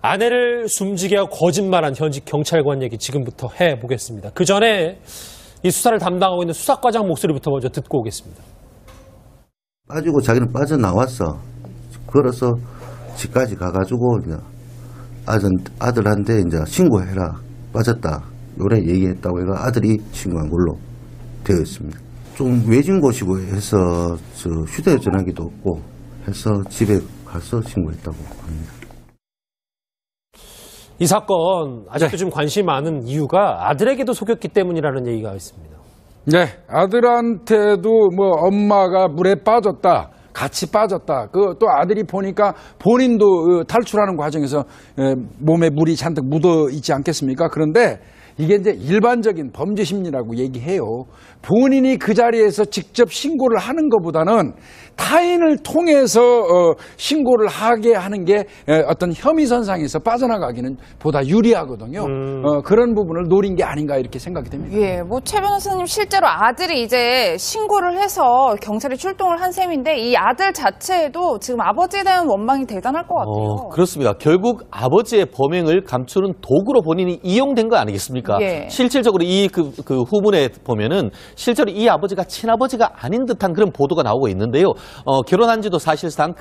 아내를 숨지게 하고 거짓말한 현직 경찰관 얘기 지금부터 해보겠습니다. 그 전에 이 수사를 담당하고 있는 수사과장 목소리부터 먼저 듣고 오겠습니다. 빠지고 자기는 빠져나왔어. 걸어서 집까지 가가지고 이제 아들한테 이제 신고해라. 빠졌다. 요래 얘기했다고 해가 아들이 신고한 걸로 되어 있습니다. 좀 외진 곳이고 해서 저 휴대전화기도 없고 해서 집에 가서 신고했다고 합니다. 이 사건 아직도 좀 관심이 많은 이유가 아들에게도 속였기 때문이라는 얘기가 있습니다. 네, 아들한테도 뭐 엄마가 물에 빠졌다, 같이 빠졌다. 또 아들이 보니까 본인도 탈출하는 과정에서 몸에 물이 잔뜩 묻어 있지 않겠습니까? 그런데 이게 이제 일반적인 범죄 심리라고 얘기해요. 본인이 그 자리에서 직접 신고를 하는 것보다는 타인을 통해서 신고를 하게 하는 게 어떤 혐의선상에서 빠져나가기는 보다 유리하거든요. 그런 부분을 노린 게 아닌가 이렇게 생각이 됩니다. 예, 뭐 최 변호사님 실제로 아들이 이제 신고를 해서 경찰에 출동을 한 셈인데 이 아들 자체에도 지금 아버지에 대한 원망이 대단할 것 같아요. 그렇습니다. 결국 아버지의 범행을 감추는 도구로 본인이 이용된 거 아니겠습니까? 예. 실질적으로 이 그 후문에 보면은 실제로 이 아버지가 친아버지가 아닌 듯한 그런 보도가 나오고 있는데요. 결혼한 지도 사실상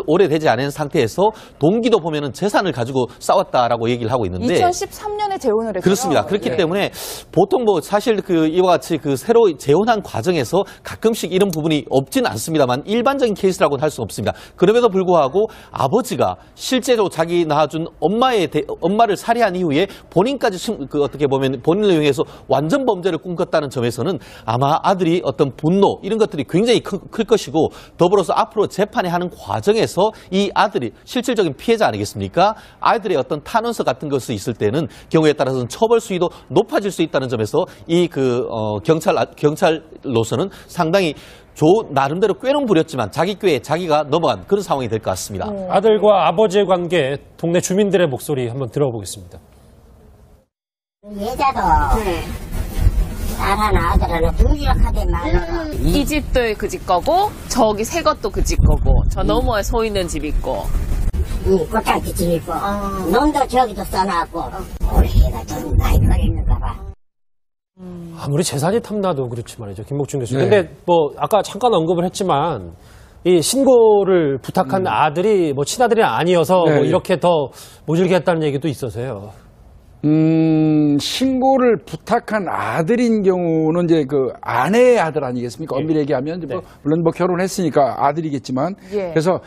오래되지 않은 상태에서 동기도 보면은 재산을 가지고 싸웠다라고 얘기를 하고 있는데 2013년에 재혼을 했어요. 그렇습니다. 그렇기 예. 때문에 보통 뭐 사실 이와 같이 새로 재혼한 과정에서 가끔씩 이런 부분이 없지는 않습니다만 일반적인 케이스라고는 할 수 없습니다. 그럼에도 불구하고 아버지가 실제로 자기 낳아준 엄마를 살해한 이후에 본인까지 어떻게 보면 본인을 이용해서 완전 범죄를 꿈꿨다는 점에서는 아마 아들이 어떤 분노 이런 것들이 굉장히 클 것이고 더불어서 앞으로 재판에 하는 과정에서 이 아들이 실질적인 피해자 아니겠습니까? 아이들의 어떤 탄원서 같은 것이 있을 때는 경우에 따라서는 처벌 수위도 높아질 수 있다는 점에서 이 경찰로서는 상당히 나름대로 꾀는 부렸지만 자기 꾀에 자기가 넘어간 그런 상황이 될 것 같습니다. 아들과 아버지의 관계, 동네 주민들의 목소리 한번 들어보겠습니다. 여자도 딸 하나 아들 하나 둘이라 하대 말로 이 집도 그 집 거고 저기 새 것도 그 집 거고 저 너머에 서 있는 집 있고 꽃장기 집 있고 논도 저기도 써놨고 올해가 좀 많이 걸리는가 봐. 아무리 재산이 탐나도 그렇지 말이죠. 김복준 교수. 근데 뭐 아까 잠깐 언급을 했지만 이 신고를 부탁한 아들이 뭐 친아들이 아니어서 뭐 이렇게 더 모질게 했다는 얘기도 있어서요. 신고를 부탁한 아들인 경우는 이제 그 아내의 아들 아니겠습니까? 엄밀히 얘기하면 물론 뭐 결혼했으니까 아들이겠지만 그래서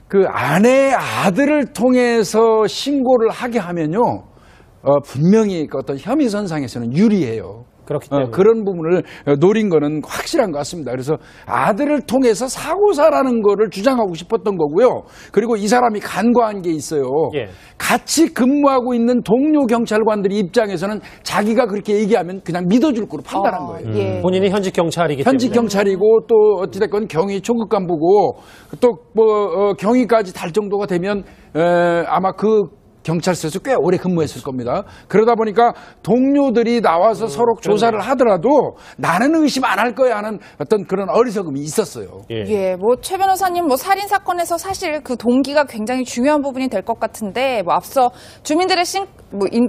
그 아내의 아들을 통해서 신고를 하게 하면요 분명히 그 어떤 혐의선상에서는 유리해요. 그렇기 때문에 그런 부분을 노린 거는 확실한 것 같습니다. 그래서 아들을 통해서 사고사라는 거를 주장하고 싶었던 거고요. 그리고 이 사람이 간과한 게 있어요. 같이 근무하고 있는 동료 경찰관들의 입장에서는 자기가 그렇게 얘기하면 그냥 믿어줄 거로 판단한 거예요. 본인이 현직 경찰이기 때문에. 현직 경찰이고 또 어찌됐건 경위 초급 간부고 또 뭐 경위까지 달 정도가 되면 아마 그 경찰서에서 꽤 오래 근무했을 겁니다. 그러다 보니까 동료들이 나와서 서로 조사를 하더라도 나는 의심 안 할 거야 하는 어떤 그런 어리석음이 있었어요. 뭐 최 변호사님 뭐 살인 사건에서 사실 그 동기가 굉장히 중요한 부분이 될 것 같은데 뭐 앞서 주민들의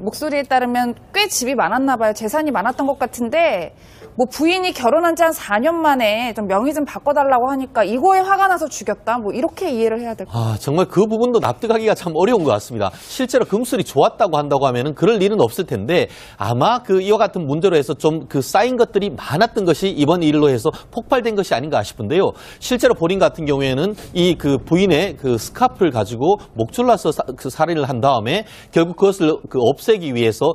목소리에 따르면 꽤 집이 많았나 봐요. 재산이 많았던 것 같은데 뭐 부인이 결혼한 지 한 4년 만에 좀 명의 좀 바꿔달라고 하니까 이거에 화가 나서 죽였다. 뭐 이렇게 이해를 해야 될 것 같아요. 정말 그 부분도 납득하기가 참 어려운 것 같습니다. 실제로 금술이 좋았다고 한다고 하면은 그럴 일은 없을 텐데 아마 이와 같은 문제로 해서 좀 쌓인 것들이 많았던 것이 이번 일로 해서 폭발된 것이 아닌가 싶은데요. 실제로 본인 같은 경우에는 이 부인의 스카프를 가지고 목 졸라서 살인을 한 다음에 결국 그것을 없애기 위해서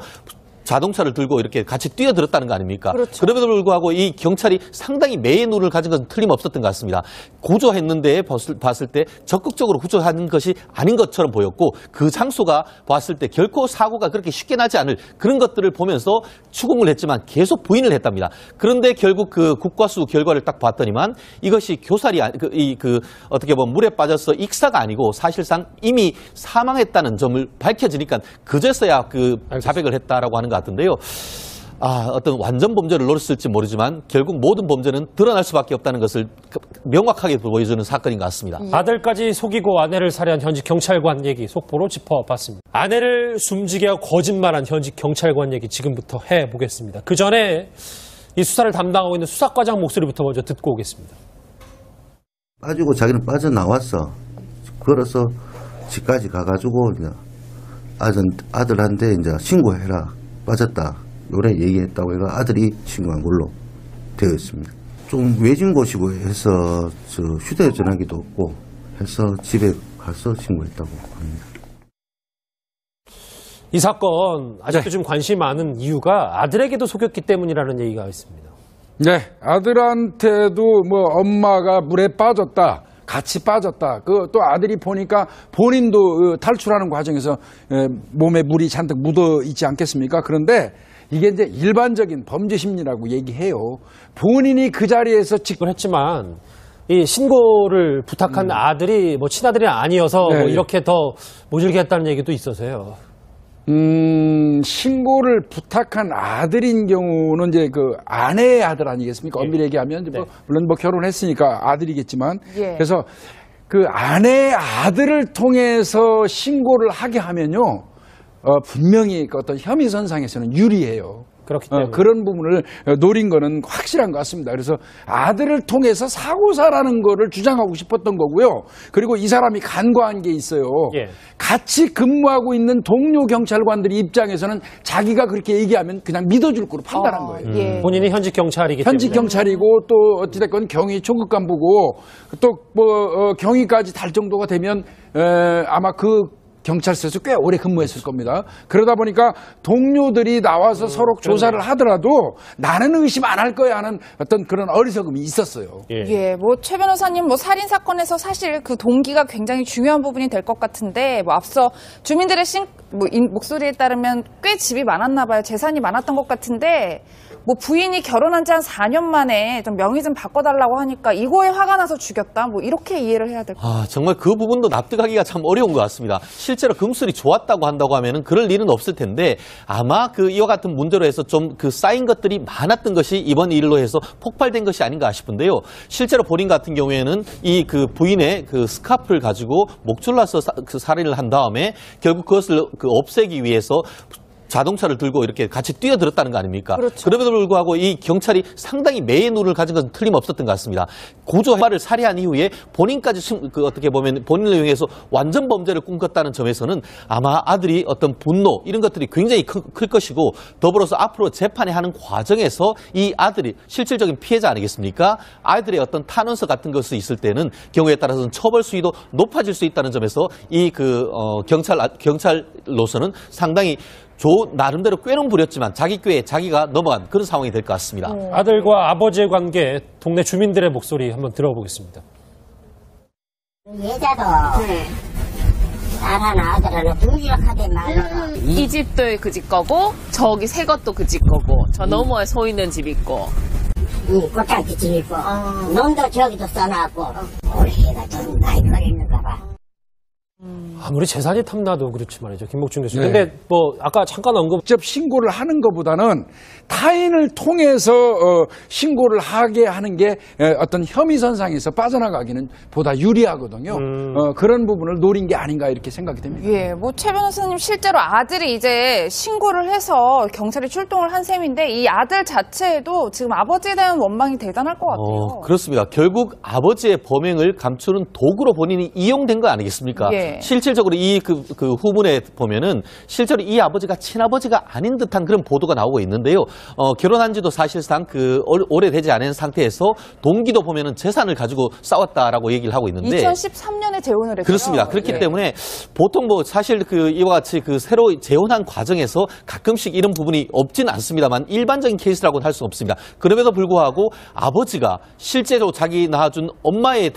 자동차를 들고 이렇게 같이 뛰어들었다는 거 아닙니까? 그렇죠. 그럼에도 불구하고 이 경찰이 상당히 매의 눈을 가진 것은 틀림없었던 것 같습니다. 구조했는데 봤을 때 적극적으로 구조하는 것이 아닌 것처럼 보였고 그 장소가 봤을 때 결코 사고가 그렇게 쉽게 나지 않을 그런 것들을 보면서 추궁을 했지만 계속 부인을 했답니다. 그런데 결국 국과수 결과를 딱 봤더니만 이것이 교살이 어떻게 보면 물에 빠져서 익사가 아니고 사실상 이미 사망했다는 점을 밝혀지니까 그제서야 자백을 했다라고 하는 것 같은데요. 어떤 완전 범죄를 노렸을지 모르지만 결국 모든 범죄는 드러날 수밖에 없다는 것을 명확하게 보여주는 사건인 것 같습니다. 아들까지 속이고 아내를 살해한 현직 경찰관 얘기 속보로 짚어봤습니다. 아내를 숨지게 하고 거짓말한 현직 경찰관 얘기 지금부터 해보겠습니다. 그 전에 이 수사를 담당하고 있는 수사과장 목소리부터 먼저 듣고 오겠습니다. 빠지고 자기는 빠져나왔어. 걸어서 집까지 가가지고 이제 아들한테 이제 신고해라. 빠졌다. 요래 얘기했다고 해가 아들이 신고한 걸로 되어 있습니다. 좀 외진 곳이고 해서 저 휴대전화기도 없고 해서 집에 가서 신고했다고 합니다. 이 사건 아직도 좀 관심이 많은 이유가 아들에게도 속였기 때문이라는 얘기가 있습니다. 네, 아들한테도 뭐 엄마가 물에 빠졌다. 같이 빠졌다. 또 아들이 보니까 본인도 탈출하는 과정에서 몸에 물이 잔뜩 묻어 있지 않겠습니까? 그런데 이게 이제 일반적인 범죄 심리라고 얘기해요. 본인이 그 자리에서 했지만 이 신고를 부탁한 아들이 뭐 친아들이 아니어서 네. 뭐 이렇게 더 모질게 했다는 얘기도 있어서요. 신고를 부탁한 아들인 경우는 이제 그 아내의 아들 아니겠습니까? 엄밀히 얘기하면 이제 뭐 물론 뭐 결혼했으니까 아들이겠지만 예. 그래서 그 아내의 아들을 통해서 신고를 하게 하면요, 분명히 그 어떤 혐의선상에서는 유리해요. 그렇기 때문에 그런 부분을 노린 거는 확실한 것 같습니다. 그래서 아들을 통해서 사고사라는 거를 주장하고 싶었던 거고요. 그리고 이 사람이 간과한 게 있어요. 예. 같이 근무하고 있는 동료 경찰관들이 입장에서는 자기가 그렇게 얘기하면 그냥 믿어줄 거로 판단한 거예요. 예. 본인이 현직 경찰이기 현직 때문에 경찰이고 또 어찌됐건 경위 초급 간부고 또 뭐 경위까지 달 정도가 되면 아마 그 경찰서에서 꽤 오래 근무했을 겁니다. 그러다 보니까 동료들이 나와서 서로 조사를 하더라도 나는 의심 안 할 거야 하는 어떤 그런 어리석음이 있었어요. 예, 뭐 최 변호사님 뭐 살인 사건에서 사실 그 동기가 굉장히 중요한 부분이 될 것 같은데 뭐 앞서 주민들의 목소리에 따르면 꽤 집이 많았나 봐요. 재산이 많았던 것 같은데 뭐 부인이 결혼한 지 한 4년 만에 좀 명의 좀 바꿔달라고 하니까 이거에 화가 나서 죽였다. 뭐 이렇게 이해를 해야 될 것 같아요. 정말 그 부분도 납득하기가 참 어려운 것 같습니다. 실제로 금술이 좋았다고 한다고 하면은 그럴 일은 없을 텐데 아마 그 이와 같은 문제로 해서 좀 그 쌓인 것들이 많았던 것이 이번 일로 해서 폭발된 것이 아닌가 싶은데요. 실제로 본인 같은 경우에는 이 그 부인의 그 스카프를 가지고 목줄라서 그 살인을 한 다음에 결국 그것을 그 없애기 위해서 자동차를 들고 이렇게 같이 뛰어들었다는 거 아닙니까? 그렇죠. 그럼에도 불구하고 이 경찰이 상당히 매의 눈을 가진 것은 틀림없었던 것 같습니다. 고조말을 살해한 이후에 본인까지 어떻게 보면 본인을 이용해서 완전 범죄를 꿈꿨다는 점에서는 아마 아들이 어떤 분노 이런 것들이 굉장히 클 것이고 더불어서 앞으로 재판에 하는 과정에서 이 아들이 실질적인 피해자 아니겠습니까? 아이들의 어떤 탄원서 같은 것이 있을 때는 경우에 따라서는 처벌 수위도 높아질 수 있다는 점에서 이 경찰로서는 상당히 나름대로 꾀는 부렸지만 자기 꾀에 자기가 넘어간 그런 상황이 될 것 같습니다. 아들과 아버지의 관계, 동네 주민들의 목소리 한번 들어보겠습니다. 여자도 딸 하나 아들 하나 둘이라 하대 말로 이 집도 그 집 거고 저기 새 것도 그 집 거고 저 너머에 소 있는 집 있고 꽃장기 집 있고 놈도 저기도 써놨고 올해가 좀 많이 걸리는가 봐. 아무리 재산이 탐나도 그렇지 말이죠. 김목준 교수. 네. 근데 뭐 아까 잠깐 직접 신고를 하는 것보다는 타인을 통해서 신고를 하게 하는 게 어떤 혐의선상에서 빠져나가기는 보다 유리하거든요. 그런 부분을 노린 게 아닌가 이렇게 생각이 됩니다. 예, 뭐 최 변호사님 실제로 아들이 이제 신고를 해서 경찰이 출동을 한 셈인데 이 아들 자체에도 지금 아버지에 대한 원망이 대단할 것 같아요. 그렇습니다. 결국 아버지의 범행을 감추는 도구로 본인이 이용된 거 아니겠습니까? 예. 실질적으로 이 그 후문에 보면은 실제로 이 아버지가 친아버지가 아닌 듯한 그런 보도가 나오고 있는데요. 결혼한 지도 사실상 오래되지 않은 상태에서 동기도 보면은 재산을 가지고 싸웠다라고 얘기를 하고 있는데 2013년에 재혼을 했어요. 그렇습니다. 그렇기 예. 때문에 보통 뭐 사실 이와 같이 새로 재혼한 과정에서 가끔씩 이런 부분이 없지는 않습니다만 일반적인 케이스라고는 할 수는 없습니다. 그럼에도 불구하고 아버지가 실제로 자기 낳아준 엄마의